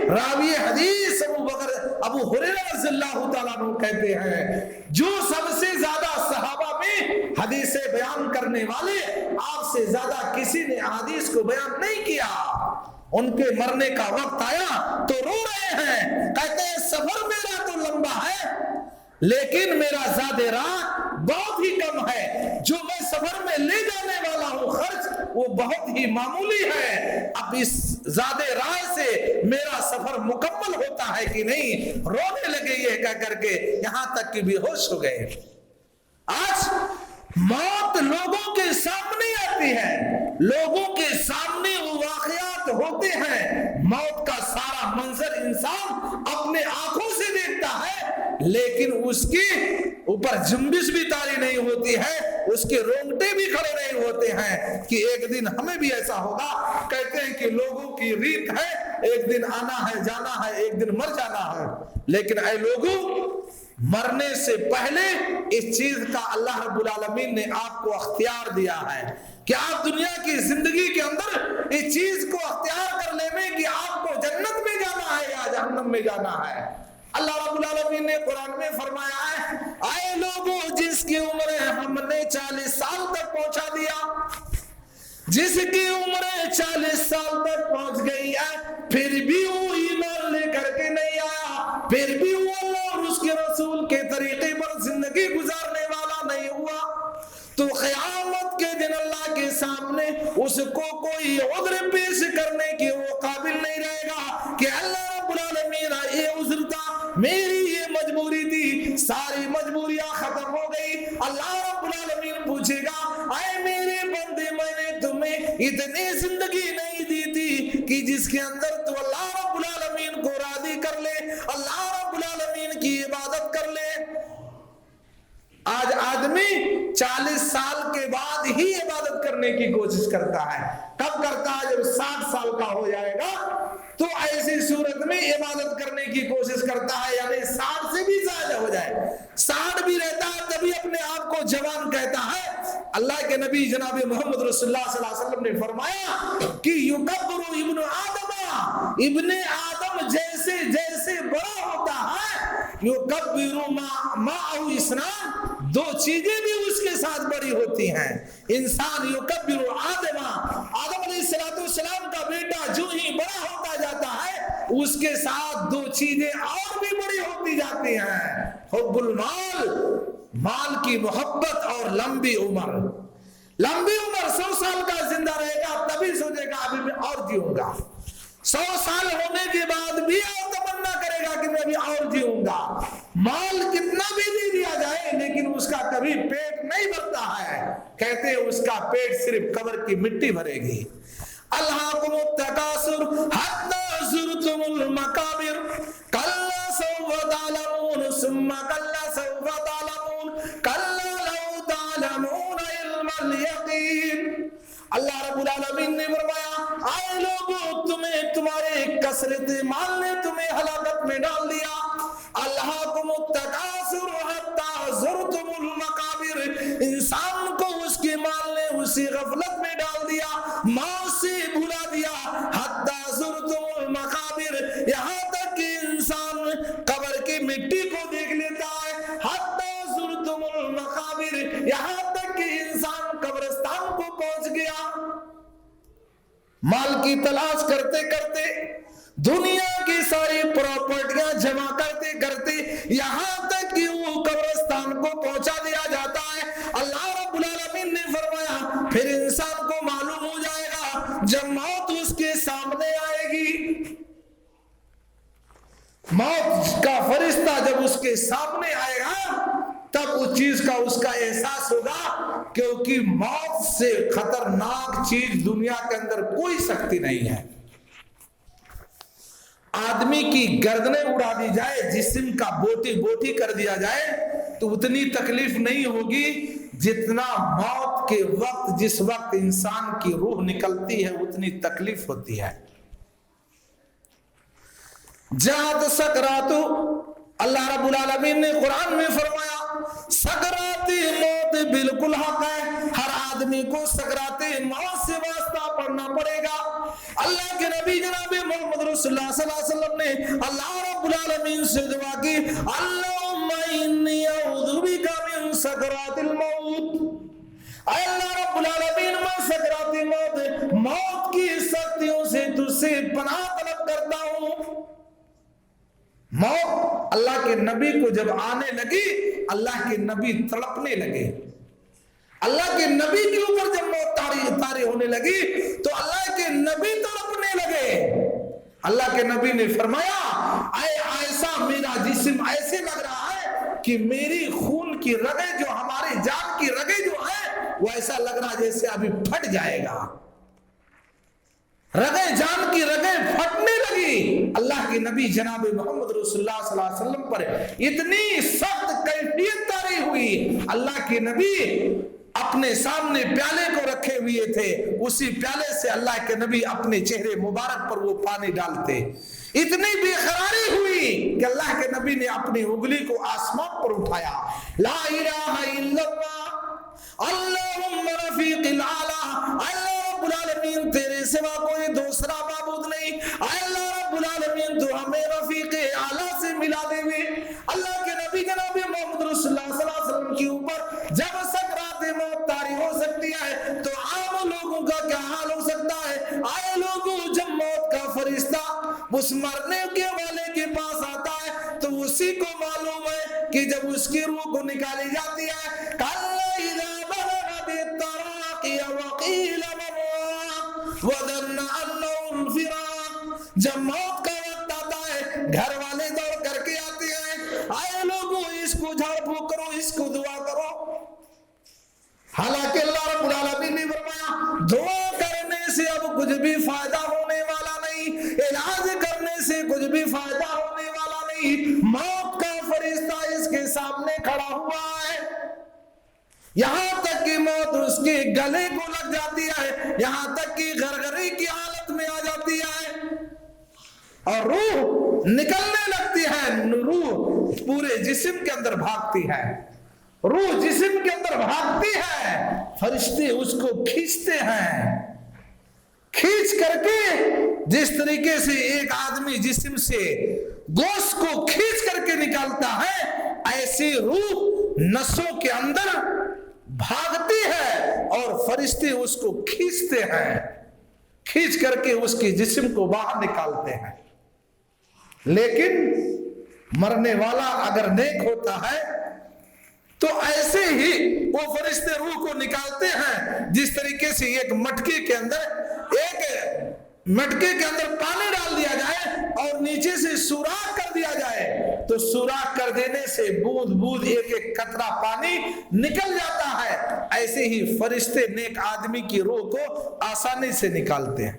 راوی حدیث ابو ہریرہ رضی اللہ تعالیٰ عنہ کہتے ہیں جو سب سے زیادہ صحابہ میں حدیثیں بیان کرنے والے، آپ سے زیادہ کسی نے حدیث کو بیان نہیں کیا۔ ان کے مرنے کا وقت آیا تو رو رہے ہیں، کہتے ہیں سفر میرا تو لمبا ہے لیکن میرا زاد راہ بہت ہی کم ہے، جو میں سفر میں لے جانے والا ہوں خرچ وہ بہت ہی معمولی ہے، اب اس زاد راہ سے میرا سفر مکمل ہوتا ہے کہ نہیں۔ رونے لگے یہ کہہ کر کے، یہاں تک کہ بے ہوش ہو گئے۔ آج موت لوگوں کے سامنے آتی ہے، لوگوں کے سامنے وہ واقعات ہوتے ہیں، موت کا سارا منظر انسان اپنے آنکھوں سے دیکھتا ہے، لیکن اس کے اوپر جنبش بھی طاری نہیں ہوتی ہے، اس کے رونگٹے بھی کھڑے نہیں ہوتے ہیں کہ ایک دن ہمیں بھی ایسا ہوگا۔ کہتے ہیں کہ لوگوں کی ریت ہے ایک دن آنا ہے جانا ہے، ایک دن مر جانا ہے، لیکن اے لوگوں، مرنے سے پہلے اس چیز کا اللہ رب العالمین نے آپ کو اختیار دیا ہے کہ آپ دنیا کی زندگی کے اندر اس چیز کو اختیار کر لیں کہ آپ کو جنت میں جانا ہے یا جہنم میں جانا ہے۔ اللہ رب العالمین نے قرآن میں فرمایا ہے، اے لوگوں جس کی عمر ہم نے 40 سال تک پہنچا دیا، جس کی عمر 40 سال تک پہنچ گئی ہے پھر بھی وہ ایمان لے کر کے نہیں آیا، پھر بھی وہ اللہ اور اس کے رسول کے طریقے پر زندگی گزارنے والا نہیں ہوا، تو قیامت کے دن اللہ کے سامنے اس کو کوئی عذر پیش کرنے کے وہ قابل نہیں رہے گا کہ اللہ رب العالمین یہ عذر تھا، میری یہ مجبوری تھی، ساری مجبوریاں ختم ہو گئی۔ اللہ رب العالمین پوچھے گا، اے میرے بندے میں نے تمہیں اتنی زندگی نہیں دی تھی کہ جس کے اندر تو اللہ رب العالمین کو راضی کر لے، اللہ رب العالمین کی عبادت کر لے۔ آج آدمی 40 سال کے بعد ہی عبادت کرنے کی کوشش کرتا ہے، کب کرتا ہے؟ جب 60 سال کا ہو جائے گا تو ایسی صورت میں عبادت کرنے کی کوشش کرتا ہے، یعنی 60 سے بھی زیادہ ہو جائے، 60 بھی رہتا ہے تبھی اپنے آپ کو جوان کہتا ہے۔ اللہ کے نبی جناب محمد رسول اللہ صلی اللہ علیہ وسلم نے فرمایا کہ یکبر ابن آدم، ابن آدم جیسے جیسے بڑا ہوتا ہے، یکبر معہ اسنان، دو چیزیں بھی اس کے ساتھ بڑی ہوتی ہیں۔ انسان یکبر آدم، آدم علیہ السلام کا بیٹا جو ہی بڑا ہوتا جاتا ہے اس کے ساتھ دو چیزیں اور بھی بڑی ہوتی جاتی ہیں، حب المال، مال کی محبت، اور لمبی عمر۔ لمبی عمر، 100 سال کا زندہ رہے گا تبھی سوچے گا ابھی میں اور جیوں گا، 100 سال ہونے کے بعد بھی اور تمنا کرے گا کہ میں بھی اور جیوں گا۔ مال کتنا بھی دے دیا جائے لیکن اس کا کبھی پیٹ نہیں بھرتا ہے، کہتے ہیں اس کا پیٹ صرف قبر کی مٹی بھرے گی۔ الہاکم التکاثر حتی زرتم المقابر کلا سوف تعلمون ثم کلا سوف تعلمون کلا لو تعلمون علم الیقین۔ اللہ رب العالمین نے فرمایا، اے لوگوں تمہیں تمہارے کثرت مال نے تمہیں ہلاکت میں ڈال دیا۔ الہاکم التکاثر حتی زرتم المقابر، انسان کو اس کے مال نے اسی غفلت میں ڈال دیا، ماں سے بھلا دیا۔ حتی زرتم المقابر، یہاں تک کہ انسان قبر کی مٹی کو دیکھ لیتا ہے۔ حتی زرتم المقابر، یہاں تک کہ انسان قبرستان کو پہنچ گیا۔ مال کی تلاش کرتے کرتے، دنیا کی ساری پراپرٹیاں جمع کرتے کرتے یہاں تک کہ وہ قبرستان کو پہنچا دیا جاتا ہے۔ اللہ رب العالمین نے فرمایا پھر انسان کو معلوم ہو جائے گا جب موت اس کے سامنے آئے گی، موت کا فرشتہ جب اس کے سامنے آئے گا تب اس چیز کا اس کا احساس ہوگا، کیونکہ موت سے خطرناک چیز دنیا کے اندر کوئی سکتی نہیں ہے۔ آدمی کی گردنیں اڑا دی جائے، جسم کا بوٹی بوٹی کر دیا جائے تو اتنی تکلیف نہیں ہوگی جتنا موت کے وقت، جس وقت انسان کی روح نکلتی ہے اتنی تکلیف ہوتی ہے۔ جہاں سکرات، اللہ رب العالمین نے قرآن میں فرمایا سکرات موت بالکل حق ہے، ہر آدمی کو سکرات موت سے واسطہ پڑھنا پڑے گا۔ اللہ کے نبی جناب محمد رسول اللہ صلی اللہ علیہ وسلم نے اللہ رب العالمین سے دعا کی، اللہم انی اعوذ بک من سکرات الموت، اے اللہ رب العالمین میں سکرات موت، موت کی سختیوں سے تجھ سے پناہ طلب کرتا ہوں۔ موت اللہ کے نبی کو جب آنے لگی، اللہ کے نبی تڑپنے لگے۔ اللہ کے نبی کے اوپر جب موت طاری ہونے لگی تو اللہ کے نبی تڑپنے لگے۔ اللہ کے نبی نے فرمایا، اے عائشہ میرا جسم ایسے لگ رہا ہے کہ میری خون کی رگیں جو ہمارے جان کی رگیں جو ہیں وہ ایسا لگ رہا جیسے ابھی پھٹ جائے گا۔ رگیں جان کی رگیں پھٹنے لگی۔ اللہ کے نبی جناب محمد رسول اللہ صلی اللہ علیہ وسلم پر اتنی سخت کیفیت طاری ہوئی، اللہ کے نبی اپنے سامنے پیالے کو رکھے ہوئے تھے، اسی پیالے سے اللہ کے نبی اپنے چہرے مبارک پر وہ پانی ڈالتے۔ اتنی بے قراری ہوئی کہ اللہ کے نبی نے اپنی انگلی کو آسمان پر اٹھایا، لا الہ الا اللہ اللہم رفیق الاعلی، اللہ رب العالمین تیرے سوا کوئی دوسرا معبود نہیں، اللہ رب العالمین تو ہمیں رفیق اعلی سے ملا دے ہوئے۔ اللہ کے نبی جناب محمد رسول اللہ صلی اللہ علیہ وسلم کے اوپر جب سکرات موت طاری ہو سکتی ہے تو عام لوگوں کا کیا حال ہو سکتا ہے؟ آئے لوگوں، جب موت کا فرشتہ اس مرنے کے والے کے پاس آتا ہے تو اسی کو معلوم ہے کہ جب اس کی روح کو نکالی جاتی ہے، کَلَّا إِذَا بَلَغَتِ التَّرَاقِيَ وَقِيلَ مَنْ رَاقٍ وَظَنَّ أَنَّهُ الْفِرَاقُ، جب موت کا وقت آتا ہے گھر والے دوڑ کر کے آتے ہیں، آئے لوگوں اس کو جھاڑ پھونک کرو، اس کو دعا کرو۔ حالانکہ اللہ رب العالمین نے فرمایا دعا کرنے سے اب کچھ بھی فائدہ ہونے والا نہیں، علاج کرنے سے کچھ بھی فائدہ ہونے والا نہیں۔ موت کا فرشتہ اس کے سامنے کھڑا ہوا ہے، یہاں تک کہ موت اس کے گلے کو لگ جاتی ہے، یہاں تک کہ غرغری کی حالت میں آ جاتی ہے اور روح نکلنے لگتی ہے۔ روح پورے جسم کے اندر بھاگتی ہے، روح جسم کے اندر بھاگتی ہے، فرشتے اس کو کھینچتے ہیں، کھینچ کر کے جس طریقے سے ایک آدمی جسم سے گوشت کو کھینچ کر کے نکالتا ہے، ایسی روح نسوں کے اندر بھاگتی ہے اور فرشتے اس کو کھینچتے ہیں، کھینچ کر کے اس کے جسم کو باہر نکالتے ہیں۔ لیکن مرنے والا اگر نیک ہوتا ہے تو ایسے ہی وہ فرشتے روح کو نکالتے ہیں جس طریقے سے ایک مٹکے کے اندر پانی ڈال دیا جائے اور نیچے سے سوراخ کر دیا جائے تو سوراخ کر دینے سے بوند بوند ایک ایک قطرہ پانی نکل جاتا ہے، ایسے ہی فرشتے نیک آدمی کی روح کو آسانی سے نکالتے ہیں۔